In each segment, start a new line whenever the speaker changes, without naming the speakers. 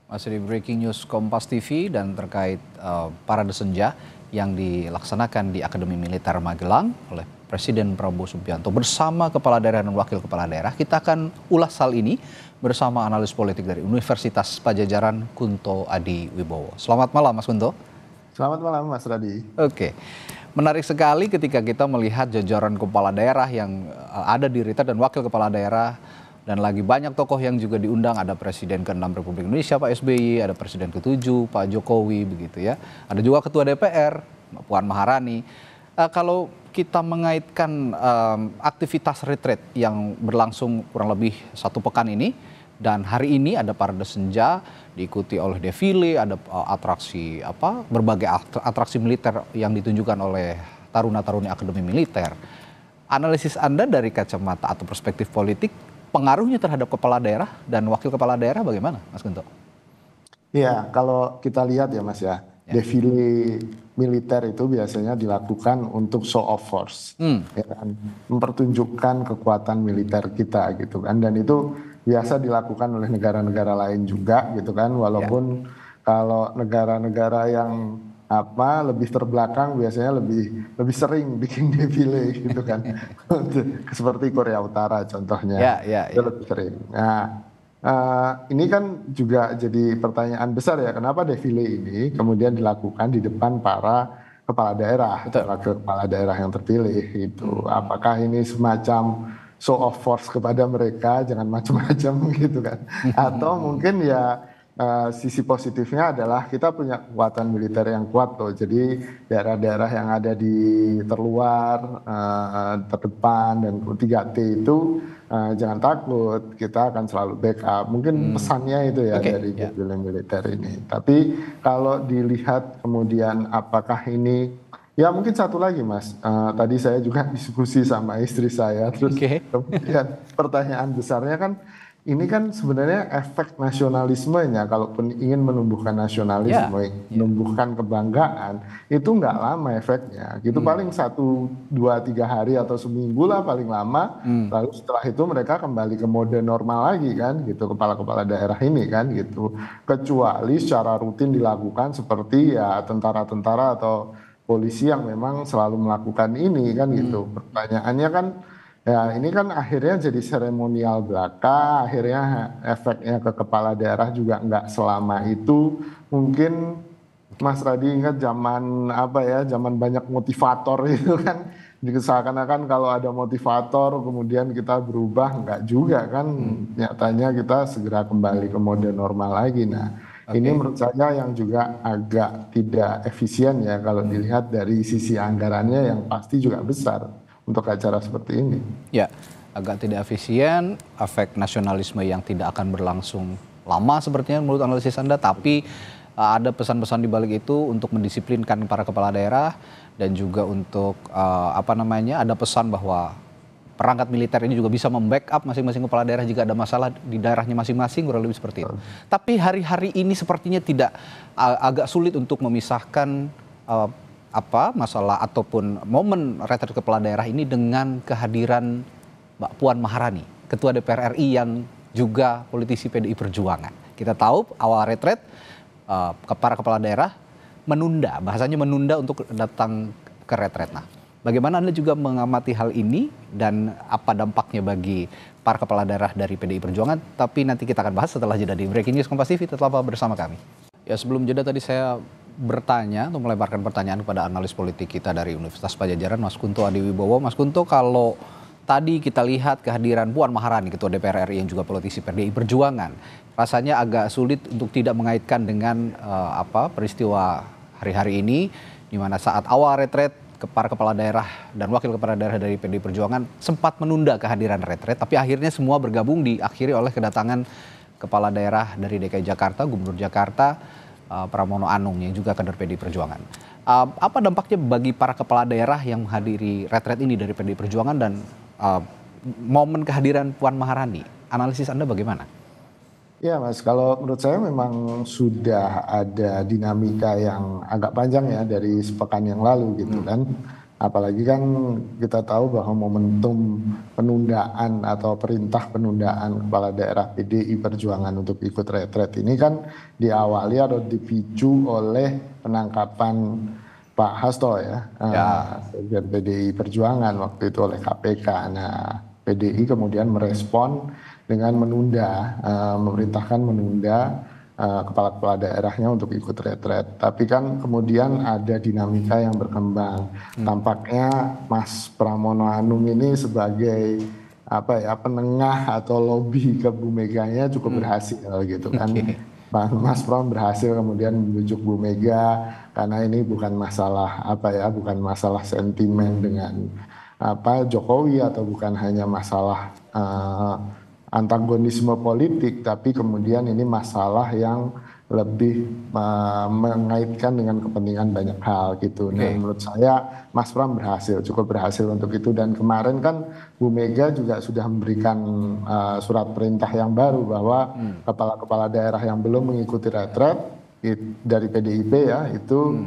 Masih di Breaking News Kompas TV dan terkait Parade Senja yang dilaksanakan di Akademi Militer Magelang oleh Presiden Prabowo Subianto bersama Kepala Daerah dan Wakil Kepala Daerah. Kita akan ulas hal ini bersama analis politik dari Universitas Padjadjaran Kunto Adi Wibowo. Selamat malam Mas Kunto.
Selamat malam Mas Radi.
Oke, menarik sekali ketika kita melihat jajaran kepala daerah yang ada di Retret dan Wakil Kepala Daerah. Dan lagi banyak tokoh yang juga diundang, ada Presiden ke-6 Republik Indonesia Pak SBY, ada Presiden ke-7 Pak Jokowi begitu ya. Ada juga Ketua DPR Puan Maharani. Kalau kita mengaitkan aktivitas retret yang berlangsung kurang lebih 1 pekan ini, dan hari ini ada Parade Senja diikuti oleh defile, ada atraksi berbagai atraksi militer yang ditunjukkan oleh taruna-taruni Akademi Militer. Analisis Anda dari kacamata atau perspektif politik, pengaruhnya terhadap kepala daerah dan wakil kepala daerah bagaimana, Mas Kunto?
Iya, kalau kita lihat ya Mas ya, defile militer itu biasanya dilakukan untuk show of force, ya kan? Mempertunjukkan kekuatan militer kita gitu kan, dan itu biasa dilakukan oleh negara-negara lain juga gitu kan, walaupun kalau negara-negara yang lebih terbelakang biasanya lebih sering bikin defile gitu kan. Seperti Korea Utara contohnya. Itu lebih sering. Nah, ini kan juga jadi pertanyaan besar ya, kenapa defile ini kemudian dilakukan di depan para kepala daerah, kepala daerah yang terpilih itu. Apakah ini semacam show of force kepada mereka, jangan macam-macam gitu kan. Atau mungkin ya sisi positifnya adalah kita punya kekuatan militer yang kuat loh. Jadi daerah-daerah yang ada di terluar, terdepan dan 3T itu jangan takut, kita akan selalu backup. Mungkin pesannya itu ya dari defile militer ini. Tapi kalau dilihat kemudian apakah ini, ya mungkin satu lagi Mas, tadi saya juga diskusi sama istri saya, terus kemudian pertanyaan besarnya kan, ini kan sebenarnya efek nasionalismenya, kalaupun ingin menumbuhkan nasionalisme, menumbuhkan kebanggaan, itu nggak lama efeknya. Gitu paling 1, 2, 3 hari atau seminggu lah paling lama. Lalu setelah itu mereka kembali ke mode normal lagi kan, gitu kepala-kepala daerah ini kan, gitu. Kecuali secara rutin dilakukan seperti ya tentara-tentara atau polisi yang memang selalu melakukan ini kan gitu. Pertanyaannya kan, ya ini kan akhirnya jadi seremonial belaka, akhirnya efeknya ke kepala daerah juga nggak selama itu. Mungkin Mas Radi ingat zaman zaman banyak motivator itu kan, seakan-akan kalau ada motivator kemudian kita berubah, nggak juga kan, nyatanya kita segera kembali ke mode normal lagi. Nah ini menurut saya yang juga agak tidak efisien ya kalau dilihat dari sisi anggarannya yang pasti juga besar untuk acara seperti ini.
Ya, agak tidak efisien, efek nasionalisme yang tidak akan berlangsung lama sepertinya menurut analisis Anda, tapi ada pesan-pesan di balik itu untuk mendisiplinkan para kepala daerah dan juga untuk ada pesan bahwa perangkat militer ini juga bisa membackup masing-masing kepala daerah jika ada masalah di daerahnya masing-masing, kurang lebih seperti itu. Tapi hari-hari ini sepertinya tidak, agak sulit untuk memisahkan masalah ataupun momen retret kepala daerah ini dengan kehadiran Mbak Puan Maharani, Ketua DPR RI yang juga politisi PDI Perjuangan. Kita tahu awal retret para kepala daerah menunda, bahasanya menunda untuk datang ke retret. Nah, bagaimana Anda juga mengamati hal ini dan apa dampaknya bagi para kepala daerah dari PDI Perjuangan? Tapi nanti kita akan bahas setelah jeda di Breaking News Kompas TV. Tetaplah bersama kami. Ya, sebelum jeda tadi saya bertanya atau melemparkan pertanyaan kepada analis politik kita dari Universitas Padjadjaran, Mas Kunto Adi Wibowo. Mas Kunto, kalau tadi kita lihat kehadiran Puan Maharani, Ketua DPR RI yang juga politisi PDI Perjuangan, rasanya agak sulit untuk tidak mengaitkan dengan peristiwa hari-hari ini, di mana saat awal retret para kepala daerah dan wakil kepala daerah dari PDI Perjuangan sempat menunda kehadiran retret, tapi akhirnya semua bergabung diakhiri oleh kedatangan kepala daerah dari DKI Jakarta, Gubernur Jakarta, Pramono Anung yang juga kader PDI Perjuangan. Apa dampaknya bagi para kepala daerah yang menghadiri retret ini dari PDI Perjuangan dan momen kehadiran Puan Maharani? Analisis Anda bagaimana?
Ya Mas, kalau menurut saya memang sudah ada dinamika yang agak panjang ya dari sepekan yang lalu gitu kan. Apalagi kan kita tahu bahwa momentum penundaan atau perintah penundaan kepala daerah PDI Perjuangan untuk ikut retret ini kan diawali atau dipicu oleh penangkapan Pak Hasto ya, Sekjen PDI Perjuangan waktu itu oleh KPK. Nah, PDI kemudian merespon dengan menunda, memerintahkan menunda kepala-kepala daerahnya untuk ikut retret. Tapi kan kemudian ada dinamika yang berkembang. Tampaknya Mas Pramono Anung ini sebagai penengah atau lobby ke Bu Meganya cukup berhasil gitu kan. Mas Pram berhasil kemudian membujuk Bu Mega karena ini bukan masalah bukan masalah sentimen dengan Jokowi atau bukan hanya masalah antagonisme politik, tapi kemudian ini masalah yang lebih mengaitkan dengan kepentingan banyak hal gitu. Dan menurut saya Mas Pram cukup berhasil untuk itu. Dan kemarin kan Bu Mega juga sudah memberikan surat perintah yang baru bahwa kepala-kepala daerah yang belum mengikuti retret dari PDIP ya itu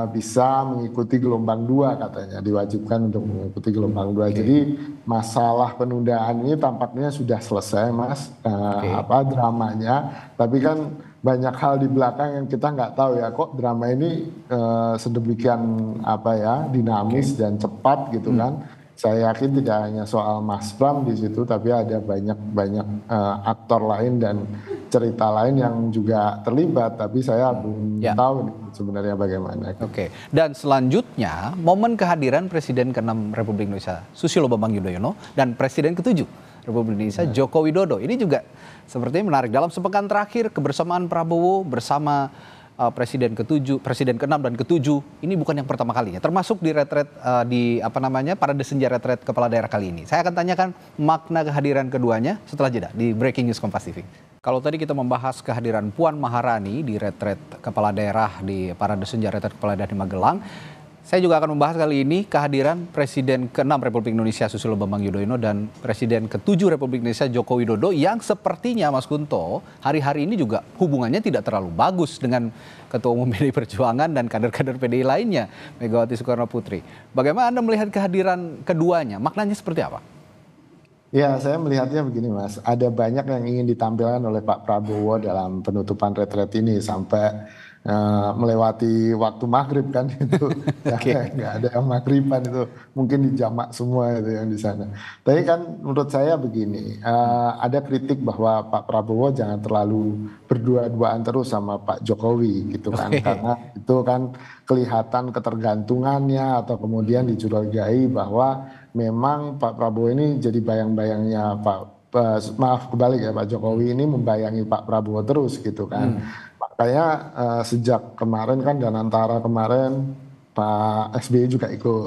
bisa mengikuti gelombang 2 katanya, diwajibkan untuk mengikuti gelombang 2. Jadi masalah penundaan ini tampaknya sudah selesai Mas, dramanya. Tapi kan banyak hal di belakang yang kita nggak tahu ya, kok drama ini sedemikian dinamis dan cepat gitu kan. Saya yakin tidak hanya soal Mas Pram di situ, tapi ada banyak aktor lain dan cerita lain yang juga terlibat. Tapi saya belum tahu nih sebenarnya bagaimana.
Oke. Dan selanjutnya momen kehadiran Presiden ke-6 Republik Indonesia Susilo Bambang Yudhoyono dan Presiden ke-7 Republik Indonesia Joko Widodo. Ini juga sepertinya menarik. Dalam sepekan terakhir kebersamaan Prabowo bersama Presiden ke-7, Presiden ke-6 dan ke-7 ini bukan yang pertama kalinya, termasuk di retret parade senja retret kepala daerah kali ini. Saya akan tanyakan makna kehadiran keduanya setelah jeda di Breaking News Kompas TV. Kalau tadi kita membahas kehadiran Puan Maharani di retret kepala daerah di parade senja retret kepala daerah di Magelang, saya juga akan membahas kali ini kehadiran Presiden ke-6 Republik Indonesia Susilo Bambang Yudhoyono dan Presiden ke-7 Republik Indonesia Joko Widodo yang sepertinya Mas Kunto hari-hari ini juga hubungannya tidak terlalu bagus dengan Ketua Umum PDI Perjuangan dan kader-kader PDI lainnya, Megawati Soekarno Putri. Bagaimana Anda melihat kehadiran keduanya? Maknanya seperti apa?
Ya, saya melihatnya begini Mas, ada banyak yang ingin ditampilkan oleh Pak Prabowo dalam penutupan retret ini sampai melewati waktu maghrib kan itu, nggak ada yang maghriban itu, mungkin dijamak semua itu yang di sana. Tapi kan menurut saya begini, ada kritik bahwa Pak Prabowo jangan terlalu berdua-duaan terus sama Pak Jokowi gitu kan, karena itu kan kelihatan ketergantungannya atau kemudian dicurigai bahwa memang Pak Prabowo ini jadi bayang-bayangnya Pak Jokowi ini membayangi Pak Prabowo terus gitu kan. Makanya sejak kemarin kan dan antara kemarin Pak SBY juga ikut.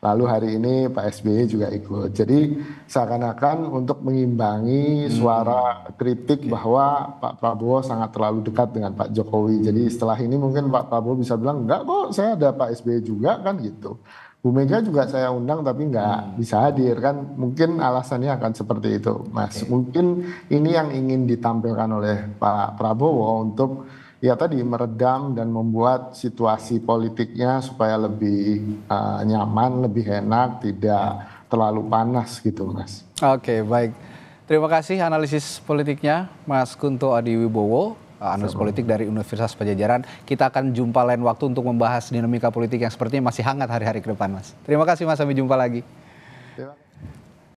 Lalu hari ini Pak SBY juga ikut. Jadi seakan-akan untuk mengimbangi suara kritik bahwa Pak Prabowo sangat terlalu dekat dengan Pak Jokowi. Jadi setelah ini mungkin Pak Prabowo bisa bilang enggak kok, saya ada Pak SBY juga kan gitu. Bu Mega juga saya undang tapi nggak bisa hadir kan, mungkin alasannya akan seperti itu Mas. Mungkin ini yang ingin ditampilkan oleh Pak Prabowo untuk meredam dan membuat situasi politiknya supaya lebih nyaman, lebih enak, tidak terlalu panas gitu Mas.
Oke, baik. Terima kasih analisis politiknya Mas Kunto Adiwibowo, analis politik dari Universitas Padjadjaran. Kita akan jumpa lain waktu untuk membahas dinamika politik yang sepertinya masih hangat hari-hari ke depan Mas. Terima kasih Mas, sampai jumpa lagi.